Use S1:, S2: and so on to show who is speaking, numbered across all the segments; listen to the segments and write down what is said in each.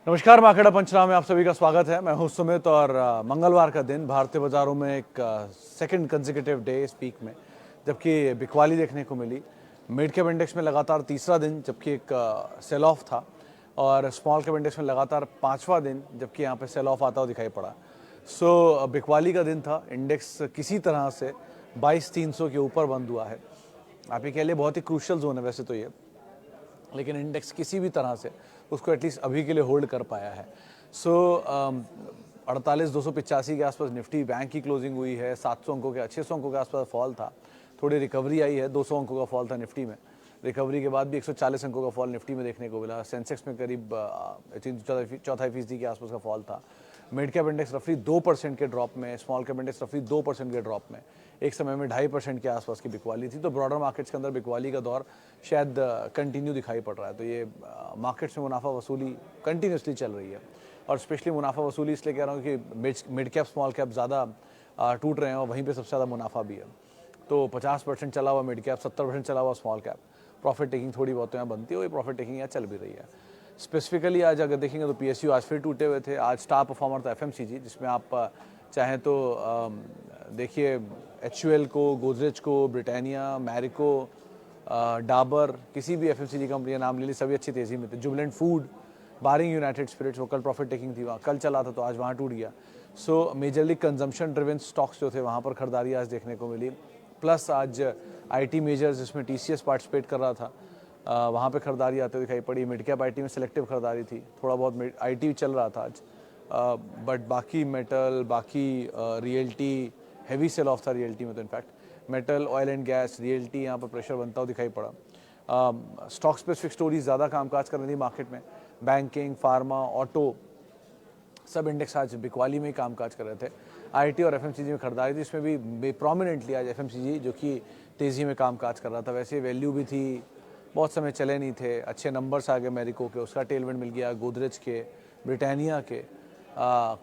S1: नमस्कार, मार्केट पंचनामे में आप सभी का स्वागत है। मैं हूं सुमित और मंगलवार का दिन भारतीय बाजारों में एक सेकंड कंसेक्यूटिव डे इस वीक में जबकि बिकवाली देखने को मिली। मिड कैप इंडेक्स में लगातार तीसरा दिन जबकि एक सेल ऑफ था और स्मॉल कैप इंडेक्स में लगातार पांचवा दिन जबकि यहाँ पे सेल ऑफ आता हुआ दिखाई पड़ा। सो बिकवाली का दिन था। इंडेक्स किसी तरह से 22,300 के ऊपर बंद हुआ है। आप ये कह लिए बहुत ही क्रूशियल जोन है वैसे तो ये, लेकिन इंडेक्स किसी भी तरह से उसको एटलीस्ट अभी के लिए होल्ड कर पाया है। सो 48,285 के आसपास निफ्टी बैंक की क्लोजिंग हुई है। 700 अंकों के 600 अंकों के आसपास फॉल था, थोड़ी रिकवरी आई है। 200 अंकों का फॉल था निफ्टी में, रिकवरी के बाद भी 140 अंकों का फॉल निफ्टी में देखने को मिला। सेंसेक्स में करीब 4.25% के आसपास का फॉल था। मिड कैप इंडेक्स रफली 2% के ड्रॉप में, स्मॉल कैप इंडेक्स रफली 2% के ड्रॉप में, एक समय में 2.5% के आसपास की बिकवाली थी। तो ब्रॉडर मार्केट्स के अंदर बिकवाली का दौर शायद कंटिन्यू दिखाई पड़ रहा है। तो ये मार्केट्स में मुनाफा वसूली कंटिन्यूसली चल रही है और स्पेशली मुनाफा वसूली इसलिए कह रहा हूँ कि मिड कैप स्मॉल कैप ज़्यादा टूट रहे हैं और वहीं पे सबसे ज़्यादा मुनाफा भी है। तो 50% चला हुआ मिड कैप, 70% चला हुआ स्मॉल कैप। प्रॉफिट टेकिंग थोड़ी बहुत यहाँ बनती है, वही प्रॉफिट टेकिंग यहाँ चल भी रही है। स्पेसिफिकली आज अगर देखेंगे तो पीएसयू आज फिर टूटे हुए थे। आज स्टार परफॉर्मर था एफएमसीजी, जिसमें आप चाहें तो देखिए एचयूएल को, गोदरेज को, ब्रिटानिया, मैरिको, डाबर, किसी भी एफएमसीजी कंपनी का नाम ले ली, सभी अच्छी तेज़ी में थे। जुबिलेंट फूड, बारिंग यूनाइटेड स्पिरिट्स, वो कल प्रॉफिट टेकिंग थी, वहाँ कल चला था तो आज वहाँ टूट गया। सो मेजरली कंजम्पशन ड्रिवन स्टॉक्स जो थे वहाँ पर खरीदारी आज देखने को मिली। प्लस आज आईटी मेजर्स जिसमें टीसीएस पार्टिसिपेट कर रहा था वहाँ पे खरीदारी आते हुए दिखाई पड़ी। मिड कैप आईटी में सिलेक्टिव खरीदारी थी, थोड़ा बहुत आईटी चल रहा था आज, बट बाकी मेटल, बाकी रियल्टी, हैवी सेल ऑफ था रियल्टी में। तो in fact metal, oil and gas, realty यहाँ पर प्रेशर बनता हुआ दिखाई पड़ा। स्टॉक स्पेसिफिक स्टोरीज ज़्यादा कामकाज कर रही थी मार्केट में। बैंकिंग, फार्मा, ऑटो, सब इंडेक्स आज बिकवाली में ही कामकाज कर रहे थे। आईटी और एफएमसीजी में खरीदारी थी, इसमें भी प्रोमिनेंटली आज एफएमसीजी जो कि तेज़ी में कामकाज कर रहा था। वैसे वैल्यू भी थी, बहुत समय चले नहीं थे, अच्छे नंबर्स आ गए मैरिको के, उसका टेलमेंट मिल गया, गोदरेज के, ब्रिटानिया के,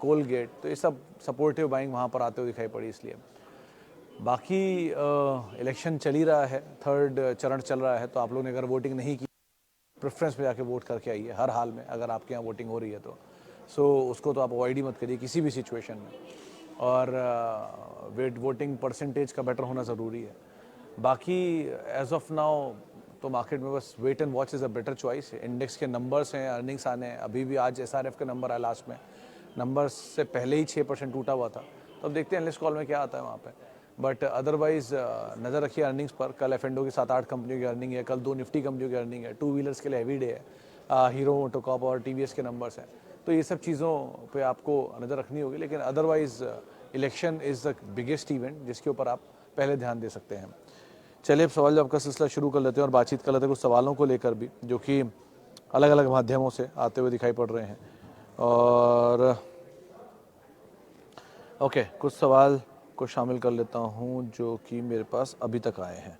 S1: कोलगेट, तो ये सब सपोर्टिव बाइंग वहाँ पर आते हुए दिखाई पड़ी। इसलिए बाकी इलेक्शन चल ही रहा है, थर्ड चरण चल रहा है, तो आप लोगों ने अगर वोटिंग नहीं की, प्रेफरेंस में जाके वोट करके आइए हर हाल में, अगर आपके यहाँ वोटिंग हो रही है तो। सो उसको तो आप अवॉइड ही मत करिए किसी भी सिचुएशन में। और वोटिंग परसेंटेज का बेटर होना ज़रूरी है। बाकी एज ऑफ नाउ तो मार्केट में बस wait and watch is a better choice. Index के नंबर्स हैं, अर्निंग्स आने हैं। अभी भी आज एसआरएफ के नंबर आए लास्ट में, नंबर्स से पहले ही 6% टूटा हुआ था। तो अब देखते हैं एनालिस्ट कॉल में क्या आता है वहाँ पे। बट अदरवाइज नज़र रखिए अर्निंग्स पर। कल एफ&ओ की 7-8 कंपनियों की अर्निंग है, कल 2 निफ्टी कंपनियों की अर्निंग है। 2 व्हीलर्स के लिए हैवी डे है, हीरो मोटोकॉर्प और टीवीएस के नंबर्स हैं। तो ये सब चीज़ों पे आपको नज़र रखनी होगी। लेकिन otherwise election is the biggest event जिसके ऊपर आप पहले ध्यान दे सकते हैं। चलिए अब सवाल जवाब का सिलसिला शुरू कर लेते हैं और बातचीत कर लेते हैं कुछ सवालों को लेकर भी, जो कि अलग अलग माध्यमों से आते हुए दिखाई पड़ रहे हैं। और ओके, कुछ सवाल को शामिल कर लेता हूं जो कि मेरे पास अभी तक आए हैं।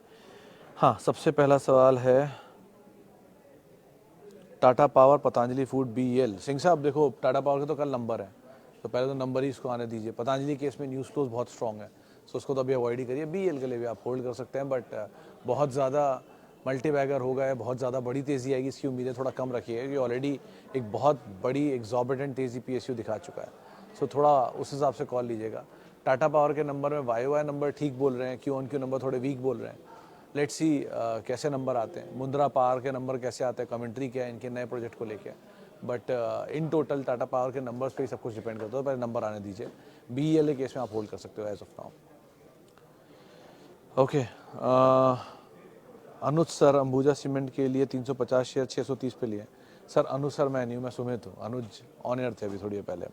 S1: हाँ, सबसे पहला सवाल है Tata power, Patanjali food, BEL. Singh साहब देखो, टाटा पावर के तो कल नंबर है, तो पहले तो नंबर ही इसको आने दीजिए। पतंजलि केस में न्यूज़ फ्लोज बहुत स्ट्रॉन्ग है, सो उसको तो अभी अवॉइड ही करिए। बीईएल के लिए भी आप होल्ड कर सकते हैं, बट बहुत ज़्यादा मल्टीबैगर हो गया है, बहुत ज़्यादा बड़ी तेज़ी आएगी इसकी उम्मीदें थोड़ा कम रखिएगा, क्योंकि ऑलरेडी एक बहुत बड़ी एग्जॉर्बिटेंट तेज़ी पीएसयू दिखा चुका है। सो थोड़ा उस हिसाब से कॉल लीजिएगा। टाटा पावर के नंबर में वाई नंबर ठीक बोल रहे हैं, क्यू ऑन क्यू नंबर थोड़े वीक बोल रहे हैं। लेट्स सी कैसे नंबर आते हैं। मुंद्रा पावर के नंबर कैसे आते हैं, कमेंट्री क्या है इनके नए प्रोजेक्ट को लेके। But in total Tata power के नंबर्स पे ही सब कुछ डिपेंड करता है। पहले नंबर आने दीजिए। बीईएल केस में आप होल्ड कर सकते हो as of now. Okay, Anuj sir Ambuja cement के लिए 350 शेयर 630 पे लिए। सर अनुज सर मैं नहीं हूँ, मैं सुमित हूँ। अनुज ऑन एयर थे अभी थोड़ी देर पहले।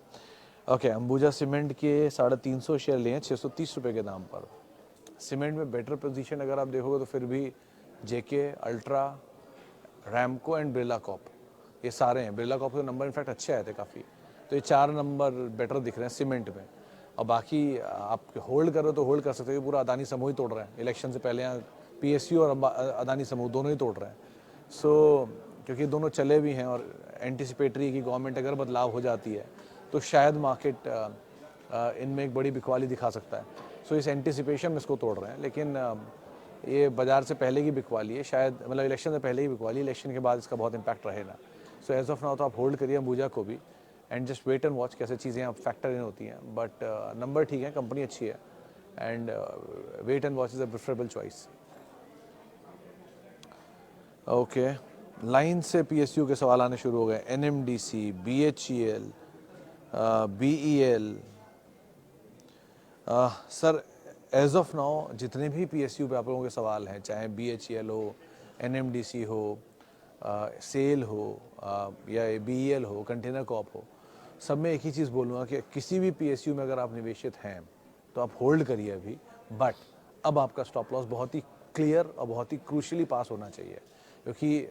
S1: ओके, अंबुजा सीमेंट के 350 शेयर लिए हैं 630 रुपये के दाम पर। सीमेंट में बेटर पोजीशन अगर आप देखोगे तो फिर भी JK, Ultra, Ramco and Birla Corp, ये सारे हैं। बिरला कॉप के नंबर इनफैक्ट अच्छे आए थे काफ़ी, तो ये 4 नंबर बेटर दिख रहे हैं सीमेंट में। और बाकी आप होल्ड करो तो होल्ड कर सकते हो, पूरा अदानी समूह ही तोड़ रहे हैं। इलेक्शन से पहले यहाँ पीएसयू और अदानी समूह दोनों ही तोड़ रहे हैं। सो क्योंकि दोनों चले भी हैं और एंटिसिपेटरी की गवर्नमेंट अगर बदलाव हो जाती है तो शायद मार्केट इनमें एक बड़ी बिकवाली दिखा सकता है। सो इस एंटिसिपेशन में इसको तोड़ रहे हैं। लेकिन ये बाजार से पहले की बिकवाली है शायद, मतलब इलेक्शन से पहले ही बिकवाली, इलेक्शन के बाद इसका बहुत इम्पैक्ट रहेगा। सो एज ऑफ नाउ तो आप होल्ड करिए अंबुजा को भी and just wait and watch कैसे चीज़ें आप फैक्टर इन होती हैं, बट नंबर ठीक है, कंपनी अच्छी है and wait and watch is a preferable choice. Okay, line से पीएसयू के सवाल आने शुरू हो गए। NMDC, BHEL, BEL. Sir as of now जितने भी पीएसयू पे आप लोगों के सवाल हैं, चाहे बीएचईएल हो, एनएमडीसी हो, सेल हो, या बीईएल हो, कंटेनर कॉप हो, सब में एक ही चीज़ बोलूँगा कि किसी भी पीएसयू में अगर आप निवेशित हैं तो आप होल्ड करिए अभी, बट अब आपका स्टॉप लॉस बहुत ही क्लियर और बहुत ही क्रूशली पास होना चाहिए, क्योंकि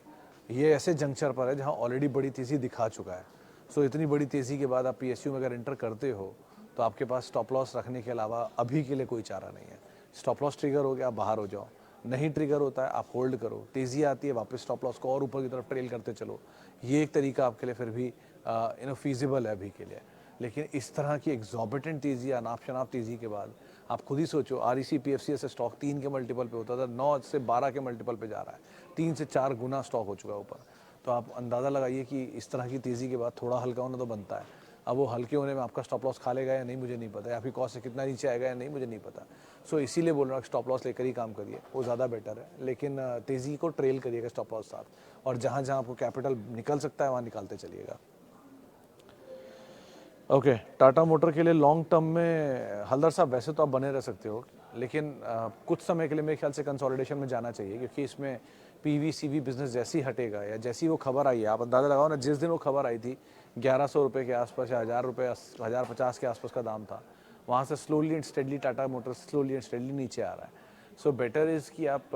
S1: ये ऐसे जंक्चर पर है जहाँ ऑलरेडी बड़ी तेज़ी दिखा चुका है। सो इतनी बड़ी तेज़ी के बाद आप पीएसयू में अगर एंटर करते हो तो आपके पास स्टॉप लॉस रखने के अलावा अभी के लिए कोई चारा नहीं है। स्टॉप लॉस ट्रिगर हो गया, आप बाहर हो जाओ, नहीं ट्रिगर होता है आप होल्ड करो, तेज़ी आती है वापस स्टॉप लॉस को और ऊपर की तरफ ट्रेल करते चलो। ये एक तरीका आपके लिए फिर भी फीजिबल है अभी के लिए। लेकिन इस तरह की एग्जॉर्बिटेंट तेज़ी, अनाप शनाप तेज़ी के बाद आप खुद ही सोचो, आरईसी पीएफसी से स्टॉक 3 के मल्टीपल पे होता था, 9 से 12 के मल्टीपल पे जा रहा है, 3 से 4 गुना स्टॉक हो चुका है ऊपर। तो आप अंदाज़ा लगाइए कि इस तरह की तेज़ी के बाद थोड़ा हल्का होना तो बनता है। अब वो हल्के होने में आपका स्टॉप लॉस खा लेगा या नहीं मुझे नहीं पता, या फिर कॉस्ट से कितना नीचे आएगा या नहीं मुझे नहीं पता। सो इसीलिए बोल रहा हूँ स्टॉप लॉस लेकर ही काम करिए, वो ज़्यादा बेटर है। लेकिन तेज़ी को ट्रेल करिएगा स्टॉप लॉस साथ, और जहाँ जहाँ आपको कैपिटल निकल सकता है वहाँ निकालते चलिएगा। ओके, टाटा मोटर के लिए लॉन्ग टर्म में हल्दर साहब वैसे तो आप बने रह सकते हो, लेकिन कुछ समय के लिए मेरे ख्याल से कंसोलिडेशन में जाना चाहिए, क्योंकि इसमें पीवी बिजनेस जैसी हटेगा या जैसी वो खबर आई है, आप अंदाज़ा लगाओ ना, जिस दिन वो खबर आई थी 1100 रुपये के आसपास या 1000 रुपये, 1050 के आसपास का दाम था, वहाँ से slowly and steadily Tata Motors slowly and steadily नीचे आ रहा है। सो बेटर इज़ कि आप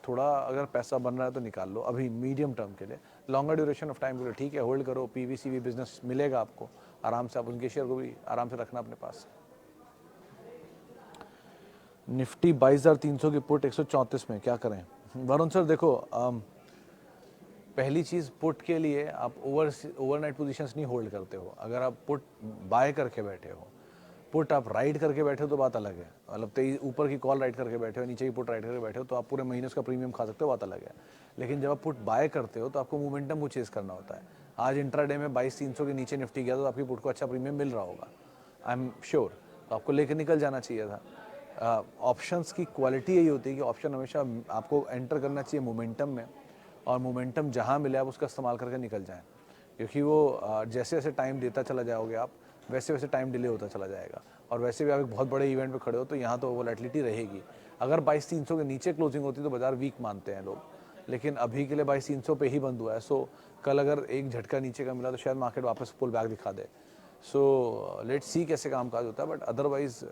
S1: थोड़ा अगर पैसा बन रहा है तो निकाल लो अभी मीडियम टर्म के लिए। लॉन्गर ड्यूरेशन ऑफ टाइम के लिए ठीक है, होल्ड करो, पीवी बिजनेस मिलेगा आपको आराम से, आप उनके शेयर को भी आराम से रखना अपने पास। निफ्टी 22,300 की पुट 134 में, क्या करें? वरुण सर देखो, पहली चीज़, पुट के लिए आप ओवरनाइट पोजीशंस नहीं होल्ड करते हो। अगर आप पुट बाय करके बैठे हो, पुट आप राइड करके बैठे हो तो बात अलग है, मतलब ऊपर की कॉल राइड करके बैठे हो, नीचे की पुट राइड करके बैठे हो, तो आप पूरे महीने उसका प्रीमियम खा सकते हो, बात अलग है। लेकिन जब आप पुट बाय करते हो तो आपको मोमेंटम को चेस करना होता है। आज इंट्राडे में 22,300 के नीचे निफ्टी गया तो आपकी पुट को अच्छा प्रीमियम मिल रहा होगा, आई एम श्योर, तो आपको लेकर निकल जाना चाहिए था। ऑप्शंस की क्वालिटी यही होती है कि ऑप्शन हमेशा आपको एंटर करना चाहिए मोमेंटम में, और मोमेंटम जहाँ मिले आप उसका इस्तेमाल करके निकल जाएं, क्योंकि वो जैसे जैसे टाइम देता चला जाओगे आप, वैसे वैसे टाइम डिले होता चला जाएगा। और वैसे भी आप एक बहुत बड़े इवेंट पे खड़े हो तो यहाँ तो वोलेटिलिटी रहेगी। अगर 22,300 के नीचे क्लोजिंग होती तो बाजार वीक मानते हैं लोग, लेकिन अभी के लिए 22,300 पे ही बंद हुआ है। सो कल अगर एक झटका नीचे का मिला तो शायद मार्केट वापस पुल बैक दिखा दे। सो लेट्स सी कैसे कामकाज होता है, बट अदरवाइज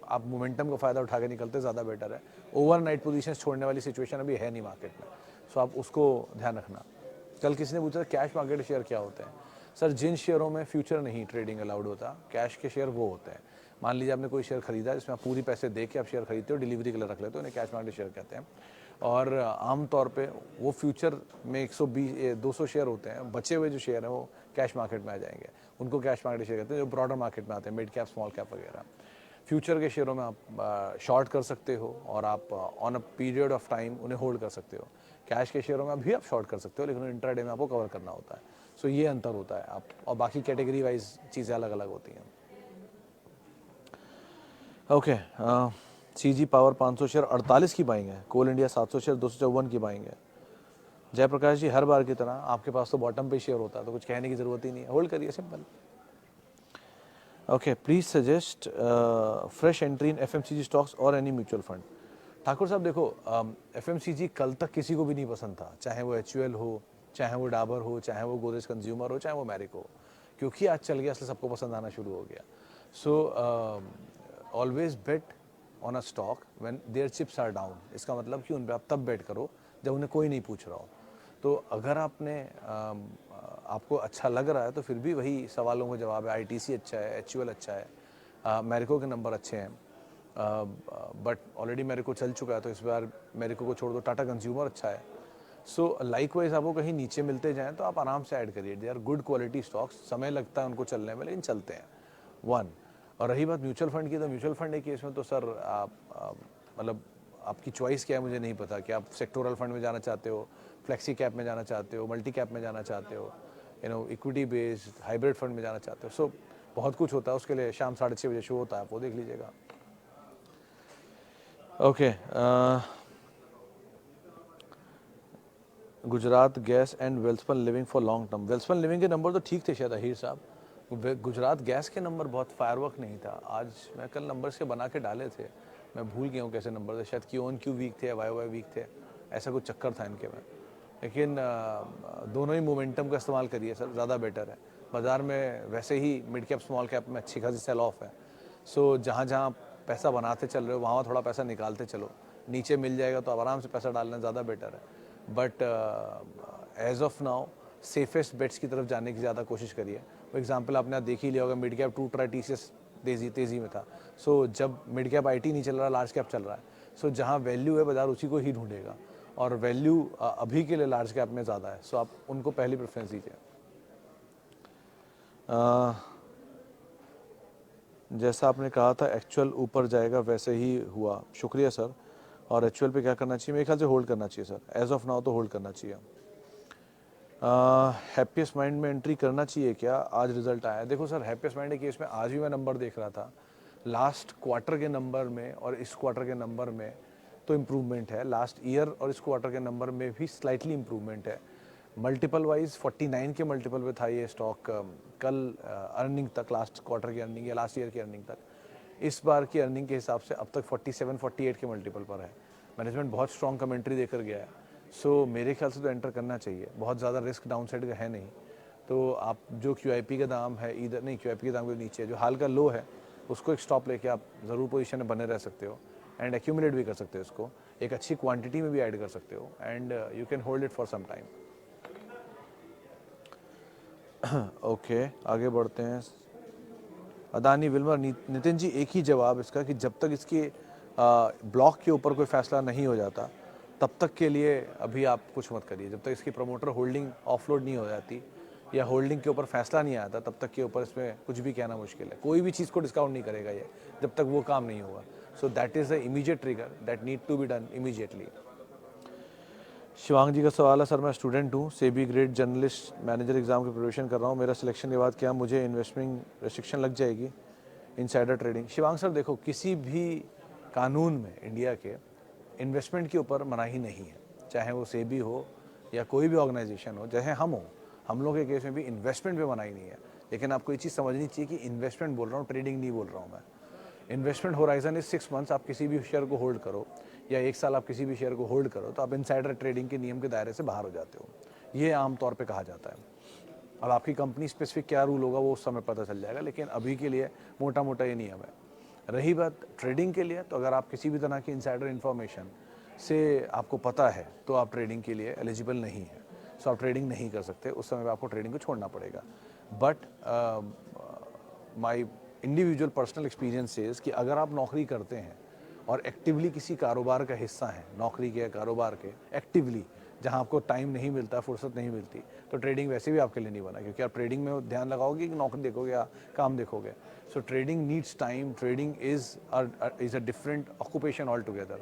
S1: आप मोमेंटम का फ़ायदा उठा के निकलते ज़्यादा बेटर है। ओवरनाइट पोजीशन छोड़ने वाली सिचुएशन अभी है नहीं मार्केट में, सो आप उसको ध्यान रखना। कल किसी ने पूछा कैश मार्केट शेयर क्या होते हैं? सर, जिन शेयरों में फ्यूचर नहीं ट्रेडिंग अलाउड होता, कैश के शेयर वो होते हैं। मान लीजिए आपने कोई शेयर खरीदा जिसमें आप पूरी पैसे दे के आप शेयर खरीदते हो, डिलीवरी के लिए रख लेते हो, उन्हें कैश मार्केट शेयर कहते हैं। और आमतौर पे वो फ्यूचर में 120-200 शेयर होते हैं, बचे हुए जो शेयर हैं वो कैश मार्केट में आ जाएंगे, उनको कैश मार्केट शेयर कहते हैं, जो ब्रॉडर मार्केट में आते हैं, मिड कैप, स्मॉल कैप वगैरह। फ्यूचर के शेयरों में आप शॉर्ट कर सकते हो और आप on a period of time उन्हें होल्ड कर सकते हो। कैश के शेयरों में भी आप शॉर्ट कर सकते हो, लेकिन इंट्राडे में आपको कवर करना होता है। सो ये अंतर होता है आप, और बाकी कैटेगरी वाइज चीज़ें अलग अलग होती हैं। ओके, सीजी पावर 500 शेयर 48 की बाइंग है, कोल इंडिया 700 शेयर 254 की बाइंग है। जयप्रकाश जी, हर बार की तरह आपके पास तो बॉटम पे शेयर होता है, तो कुछ कहने की ज़रूरत ही नहीं है, होल्ड करिए, simple. Okay, please suggest fresh entry in FMCG stocks और एनी म्यूचुअल फंड। ठाकुर साहब देखो, एफएमसीजी कल तक किसी को भी नहीं पसंद था, चाहे वो एचयूएल हो, चाहे वो डाबर हो, चाहे वो गोदरेज कंज्यूमर हो, चाहे वो मैरिको हो, क्योंकि आज चल गया इसलिए सबको पसंद आना शुरू हो गया। So always bet on a stock when their chips are down. इसका मतलब कि उन पर आप तब बेट करो जब उन्हें कोई नहीं पूछ रहा हो। तो अगर आपको अच्छा लग रहा है तो फिर भी वही सवालों का जवाब है, आईटीसी अच्छा है, एचयूएल अच्छा है, मैरिको के नंबर अच्छे हैं, बट ऑलरेडी मैरिको चल चुका है तो इस बार मैरिको को छोड़ दो, टाटा कंज्यूमर अच्छा है। सो लाइकवाइज आपको कहीं नीचे मिलते जाएं तो आप आराम से ऐड करिए, they are good quality stocks, समय लगता है उनको चलने में लेकिन चलते हैं, वन। और रही बात म्यूचुअल फंड की, तो म्यूचुअल फंड के केस में तो सर आप मतलब आपकी चॉइस क्या है मुझे नहीं पता कि आप सेक्टोरल फंड में जाना चाहते हो, फ्लेक्सी कैप में जाना चाहते हो, मल्टी कैप में जाना चाहते हो, इक्विटी बेस्ड हाइब्रिड फंड में जाना चाहते हो, सो बहुत कुछ होता है। उसके लिए शाम 6:30 बजे शो होता है, आप वो देख लीजिएगा। Okay, Gujarat gas and Welspun living for long term. Welspun living के नंबर तो ठीक थे शायद अहीर साहब, गुजरात गैस के नंबर बहुत फायरवर्क नहीं था। आज मैं कल नंबर्स के बना के डाले थे, मैं भूल गया हूँ कैसे नंबर थे, शायद क्यू वीक थे या वाई वीक थे, ऐसा कुछ चक्कर था इनके में। लेकिन दोनों ही मोमेंटम का इस्तेमाल करिए सर, ज़्यादा बेटर है। बाज़ार में वैसे ही मिड कैप स्मॉल कैप में अच्छी खासी सेल ऑफ है, सो जहाँ जहाँ पैसा बनाते चल रहे हो वहाँ थोड़ा पैसा निकालते चलो, नीचे मिल जाएगा तो आराम से पैसा डालना ज़्यादा बेटर है। But as of now safest bets की तरफ जाने की ज़्यादा कोशिश करिए। फॉर एग्जांपल आपने देख ही लिया होगा, मिड कैप टूट रहा है, टीसीएस तेज़ी में था। सो जब मिड कैप आईटी नहीं चल रहा, लार्ज कैप चल रहा है, सो जहाँ वैल्यू है बाजार उसी को ही ढूंढेगा, और वैल्यू अभी के लिए लार्ज कैप में ज़्यादा है, सो आप उनको पहली प्रेफरेंस दीजिए। जैसा आपने कहा था एक्चुअल ऊपर जाएगा वैसे ही हुआ, शुक्रिया सर। और एक्चुअल पे क्या करना चाहिए? मेरे ख्याल से होल्ड करना चाहिए सर, एज ऑफ नाउ तो होल्ड करना चाहिए। हैप्पीएस्ट माइंड में एंट्री करना चाहिए क्या? आज रिजल्ट आया, देखो सर हैप्पीएस्ट माइंड के केस में आज भी मैं नंबर देख रहा था, लास्ट क्वार्टर के नंबर में और इस क्वार्टर के नंबर में तो इम्प्रूवमेंट है, लास्ट ईयर और इस क्वार्टर के नंबर में भी स्लाइटली इम्प्रूवमेंट है। मल्टीपल वाइज 49 के मल्टीपल पे था ये स्टॉक कल अर्निंग तक, लास्ट क्वार्टर की अर्निंग या लास्ट ईयर की अर्निंग तक। इस बार की अर्निंग के हिसाब से अब तक 47-48 के मल्टीपल पर है। मैनेजमेंट बहुत स्ट्रॉन्ग कमेंट्री देकर गया है, सो मेरे ख्याल से तो एंटर करना चाहिए, बहुत ज़्यादा रिस्क डाउन साइड का है नहीं। तो आप जो QIP का दाम है, इधर नहीं, QIP के दाम के नीचे है जो हाल का लो है, उसको एक स्टॉप लेके आप ज़रूर पोजीशन में बने रह सकते हो, एंड एक्यूमुलेट भी कर सकते हो इसको, एक अच्छी क्वांटिटी में भी ऐड कर सकते हो, and you can hold it for some time. Okay, आगे बढ़ते हैं। अदानी विल्मर, नितिन जी एक ही जवाब इसका कि जब तक इसके ब्लॉक के ऊपर कोई फैसला नहीं हो जाता तब तक के लिए अभी आप कुछ मत करिए। जब तक इसकी प्रमोटर होल्डिंग ऑफलोड नहीं हो जाती या होल्डिंग के ऊपर फैसला नहीं आता तब तक के ऊपर इसमें कुछ भी कहना मुश्किल है। कोई भी चीज़ को डिस्काउंट नहीं करेगा ये जब तक वो काम नहीं होगा। So that is the immediate trigger that need to be done immediately. Shivang ji का सवाल है, सर मैं स्टूडेंट हूँ, SEBI grade journalist manager exam की प्रिपरेशन कर रहा हूँ, मेरा सिलेक्शन के बाद क्या मुझे इन्वेस्टमेंट रेस्ट्रिक्शन लग जाएगी, इनसाइडर ट्रेडिंग? शिवांग सर देखो, किसी भी कानून में इंडिया के इन्वेस्टमेंट के ऊपर मनाही नहीं है, चाहे वो सेबी हो या कोई भी ऑर्गेनाइजेशन हो, चाहे हम हो, हम लोग के केस में भी इन्वेस्टमेंट पे मनाही नहीं है। लेकिन आपको ये चीज़ समझनी चाहिए कि इन्वेस्टमेंट बोल रहा हूँ, ट्रेडिंग नहीं बोल रहा हूँ मैं। इन्वेस्टमेंट होराइजन इज 6 मंथ्स, आप किसी भी शेयर को होल्ड करो या 1 साल आप किसी भी शेयर को होल्ड करो तो आप इनसाइडर ट्रेडिंग के नियम के दायरे से बाहर हो जाते हो, ये आमतौर पे कहा जाता है। अब आपकी कंपनी स्पेसिफिक क्या रूल होगा वो उस समय पता चल जाएगा, लेकिन अभी के लिए मोटा मोटा ये नियम है। रही बात ट्रेडिंग के लिए, तो अगर आप किसी भी तरह की इनसाइडर इन्फॉर्मेशन से आपको पता है तो आप ट्रेडिंग के लिए एलिजिबल नहीं है, सो आप ट्रेडिंग नहीं कर सकते, उस समय आपको ट्रेडिंग को छोड़ना पड़ेगा। But my individual personal experience is कि अगर आप नौकरी करते हैं और एक्टिवली किसी कारोबार का हिस्सा हैं, नौकरी के कारोबार के एक्टिवली, जहां आपको टाइम नहीं मिलता, फुर्सत नहीं मिलती, तो ट्रेडिंग वैसे भी आपके लिए नहीं बना, क्योंकि आप ट्रेडिंग में ध्यान लगाओगे कि नौकरी देखोगे या काम देखोगे। सो trading needs time, trading is a different occupation all together.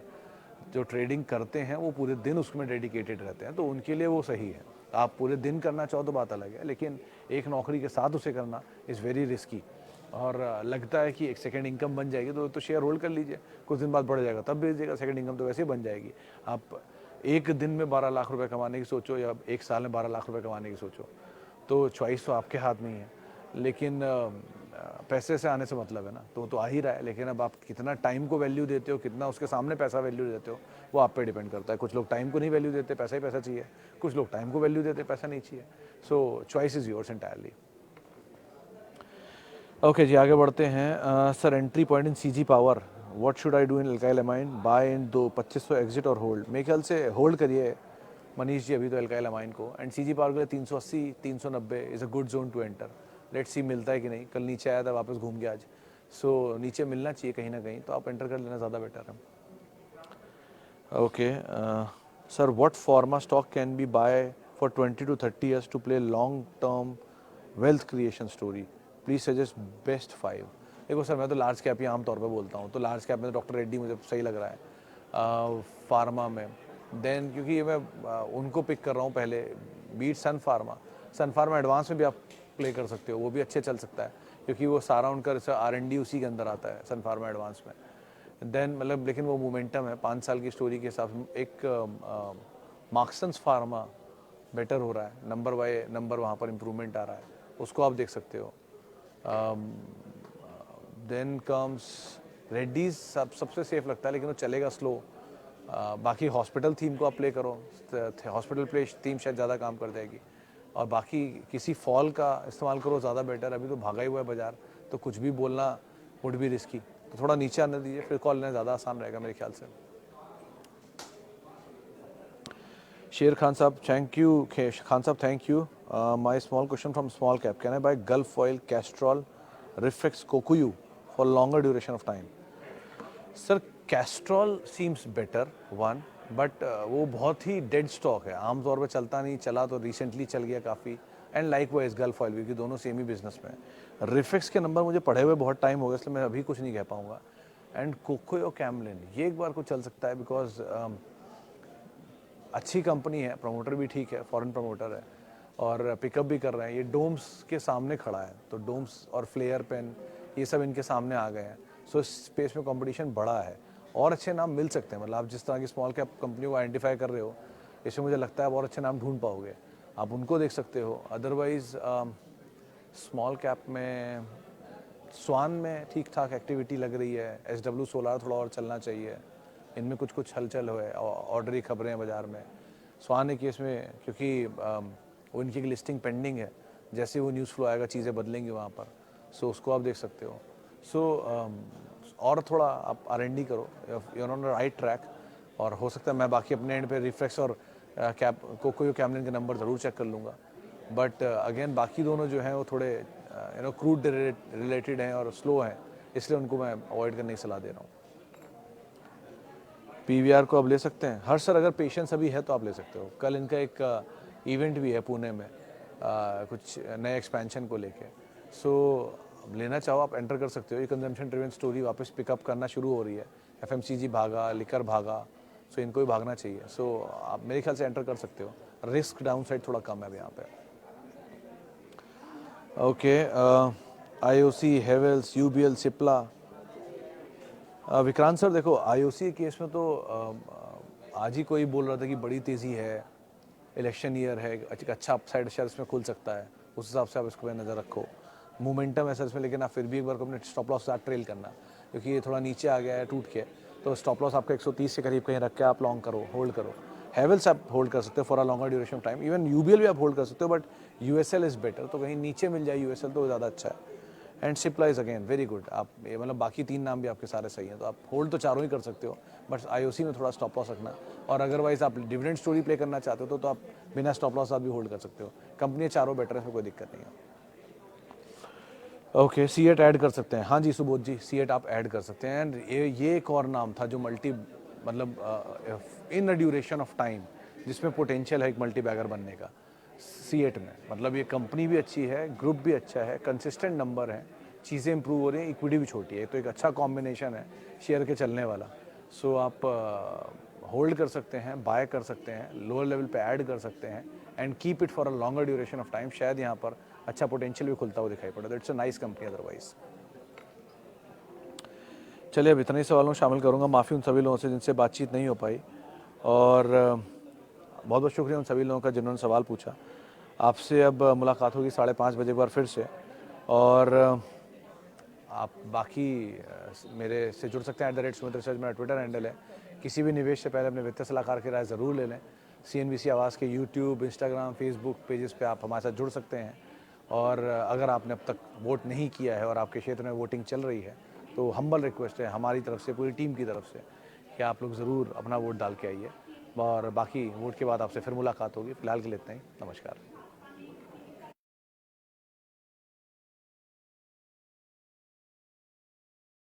S1: जो ट्रेडिंग करते हैं वो पूरे दिन उसमें डेडिकेटेड रहते हैं, तो उनके लिए वो सही है। आप पूरे दिन करना चाहो तो बात अलग है, लेकिन एक नौकरी के साथ उसे करना इज़ वेरी रिस्की। और लगता है कि एक सेकंड इनकम बन जाएगी तो शेयर होल्ड कर लीजिए, कुछ दिन बाद बढ़ जाएगा तब बेचिएगा, सेकंड इनकम तो वैसे ही बन जाएगी। आप एक दिन में 12 लाख रुपए कमाने की सोचो या एक साल में 12 लाख रुपए कमाने की सोचो, तो चॉइस तो आपके हाथ में ही है। लेकिन पैसे से आने से मतलब है ना, तो आ ही रहा है, लेकिन अब आप कितना टाइम को वैल्यू देते हो, कितना उसके सामने पैसा वैल्यू देते हो, वो आप पे डिपेंड करता है। कुछ लोग टाइम को नहीं वैल्यू देते, पैसा ही पैसा चाहिए, कुछ लोग टाइम को वैल्यू देते, पैसा नहीं चाहिए। So choice is yours entirely. Okay ji, आगे बढ़ते हैं। Sir entry point in CG power, what should I do in Alkyl Amine, buy in 2500 exit और होल्ड? मेरे ख्याल से होल्ड करिए मनीष जी अभी तो एल्काइल अमाइन को, एंड CG पावर के लिए 380 390 is a good zone to enter. Let's see मिलता है कि नहीं, कल नीचे आया था वापस घूम गया आज, सो नीचे मिलना चाहिए कहीं ना कहीं, तो आप एंटर कर लेना ज़्यादा बेटर है। Okay sir, what pharma stock can be buy for 20 to 30 years to play long term wealth creation story, please suggest best 5? देखो सर, मैं तो लार्ज कैप ही आमतौर पे बोलता हूँ, तो लार्ज कैप में तो डॉक्टर रेड्डी मुझे सही लग रहा है। फार्मा में देन, क्योंकि ये मैं उनको पिक कर रहा हूँ पहले, बीट सन फार्मा, सन फार्मा एडवांस में भी आप प्ले कर सकते हो, वो भी अच्छे चल सकता है क्योंकि वो सारा उनका R&D उसी के अंदर आता है सन फार्मा एडवांस में। देन मतलब लेकिन वो मोमेंटम है 5 साल की स्टोरी के हिसाब से। एक मार्क्सन्स फार्मा बेटर हो रहा है, नंबर बाय नंबर वहाँ पर इम्प्रूवमेंट आ रहा है, उसको आप देख सकते हो। देन कम्स रेड्डीज सबसे सेफ लगता है लेकिन वो चलेगा स्लो। बाकी हॉस्पिटल थीम को आप प्ले करो, हॉस्पिटल प्ले थीम शायद ज़्यादा काम कर जाएगी। और बाकी किसी फॉल का इस्तेमाल करो ज़्यादा बेटर। अभी तो भागा ही हुआ है बाजार, तो कुछ भी बोलना वुड भी रिस्की, तो थोड़ा नीचे आने दीजिए, फिर कॉल लेना ज़्यादा आसान रहेगा मेरे ख्याल से। शेर Khan sahab thank you. Khan sahab thank you. My small question from small cap, can I buy Gulf Oil, Castrol, Reflex, Kokuyo for longer duration of time? Sir Castrol seems better one, but वो बहुत ही डेड स्टॉक है, आमतौर पे चलता नहीं, चला तो recently चल गया काफ़ी। And like wise gulf oil, क्योंकि दोनों सेम ही बिजनेस में है। रिफ्लेक्स के नंबर मुझे पढ़े हुए बहुत टाइम हो गया, इसलिए मैं अभी कुछ नहीं कह पाऊँगा। एंड कोकोयो कैमलिन ये एक बार को चल सकता है, बिकॉज अच्छी कंपनी है, प्रमोटर भी ठीक है, फॉरेन प्रमोटर है और पिकअप भी कर रहे हैं। ये डोम्स के सामने खड़ा है, तो डोम्स और फ्लेयर पेन ये सब इनके सामने आ गए हैं। सो इस स्पेस में कंपटीशन बड़ा है और अच्छे नाम मिल सकते हैं। मतलब आप जिस तरह की स्मॉल कैप कंपनी को आइडेंटिफाई कर रहे हो, इसमें मुझे लगता है बहुत अच्छे नाम ढूंढ पाओगे, आप उनको देख सकते हो। अदरवाइज स्मॉल कैप में स्वान में ठीक ठाक एक्टिविटी लग रही है। SW सोलार थोड़ा और चलना चाहिए, इनमें कुछ कुछ हलचल है, ऑर्डरी खबरें हैं बाज़ार में। स्वान के केस में क्योंकि उनकी एक लिस्टिंग पेंडिंग है, जैसे वो न्यूज़ फ्लो आएगा चीज़ें बदलेंगी वहाँ पर, सो उसको आप देख सकते हो। सो और थोड़ा आप R&D करो, you're on the right track. और हो सकता है मैं बाकी अपने एंड पे रिफ्लेक्स और कैप कोकोयो कैमलिन के नंबर ज़रूर चेक कर लूँगा, बट अगेन बाकी दोनों जो हैं वो थोड़े क्रूड रिलेटेड हैं और स्लो हैं, इसलिए उनको मैं अवॉइड करने की सलाह दे रहा हूँ। PVR को आप ले सकते हैं हर सर, अगर पेशेंस अभी है तो आप ले सकते हो। कल इनका एक इवेंट भी है पुणे में, कुछ नए एक्सपेंशन को लेके, सो लेना चाहो आप एंटर कर सकते हो। ये कंजम्पशन ड्रिवन स्टोरी वापस पिकअप करना शुरू हो रही है, FMCG भागा, लिकर भागा, सो इनको भी भागना चाहिए। सो आप मेरे ख्याल से एंटर कर सकते हो, रिस्क डाउन साइड थोड़ा कम है अभी यहाँ पे। Okay, IOC, Havells, UBL, Cipla. Vikrant sir देखो, IOC केस में तो आज ही कोई बोल रहा था कि बड़ी तेज़ी है, इलेक्शन ईयर है, अच्छा अपसाइड शेयर इसमें खुल सकता है, उस हिसाब से आप इसको नज़र रखो। मोमेंटम है सर इसमें, लेकिन आप फिर भी एक बार को अपने स्टॉप लॉस के साथ ट्रेल करना, क्योंकि ये थोड़ा नीचे आ गया है टूट के, तो स्टॉप लॉस आपका 130 के करीब कहीं रख के आप लॉन्ग करो, होल्ड करो। हेवेल्स आप होल्ड कर सकते हो for a longer duration of time, even UBL भी आप होल्ड कर सकते हो, बट USL इज़ बेटर, तो कहीं नीचे मिल जाए USL तो ज़्यादा अच्छा है। And Cipla is again very good. आप ये मतलब बाकी 3 नाम भी आपके सारे सही हैं, तो आप होल्ड तो चारों ही कर सकते हो, बट IOC में थोड़ा स्टॉप लॉस रखना। और अदरवाइज आप डिविडेंड स्टोरी प्ले करना चाहते हो तो आप बिना स्टॉप लॉस आप भी होल्ड कर सकते हो। कंपनी चारों बेटर है, इसमें कोई दिक्कत नहीं है। ओके, C8 ऐड कर सकते हैं, हाँ जी सुबोध जी, C8 आप ऐड कर सकते हैं। एंड ये एक और नाम था जो मल्टी मतलब इन अ ड्यूरेशन ऑफ टाइम जिसमें पोटेंशियल है एक मल्टी बैगर बनने का, C8 में। मतलब ये कंपनी भी अच्छी है, ग्रुप भी अच्छा है, कंसिस्टेंट नंबर है, चीज़ें इंप्रूव हो रही हैं, इक्विटी भी छोटी है, तो एक अच्छा कॉम्बिनेशन है शेयर के चलने वाला। सो आप होल्ड कर सकते हैं, बाय कर सकते हैं, लोअर लेवल पे ऐड कर सकते हैं and keep it for a longer duration of time. शायद यहाँ पर अच्छा पोटेंशियल भी खुलता हुआ दिखाई पड़ा, तो it's a nice company otherwise. चलिए अब इतने ही सवालों में शामिल करूँगा, माफ़ी उन सभी लोगों से जिनसे बातचीत नहीं हो पाई, और बहुत बहुत शुक्रिया उन सभी लोगों का जिन्होंने सवाल पूछा। आपसे अब मुलाकात होगी 5:30 बजे एक बार फिर से, और आप बाकी मेरे से जुड़ सकते हैं @सुमित रिसर्च, मेरा ट्विटर हैंडल है। किसी भी निवेश से पहले अपने वित्तीय सलाहकार की राय ज़रूर ले लें। CNBC आवाज़ के यूट्यूब, इंस्टाग्राम, फेसबुक पेजेस पे आप हमारे साथ जुड़ सकते हैं। और अगर आपने अब तक वोट नहीं किया है और आपके क्षेत्र में वोटिंग चल रही है, तो हम्बल रिक्वेस्ट है हमारी तरफ से, पूरी टीम की तरफ से, कि आप लोग ज़रूर अपना वोट डाल के आइए। और बाकी वोट के बाद आपसे फिर मुलाकात होगी। फिलहाल के लिए इतना ही, नमस्कार।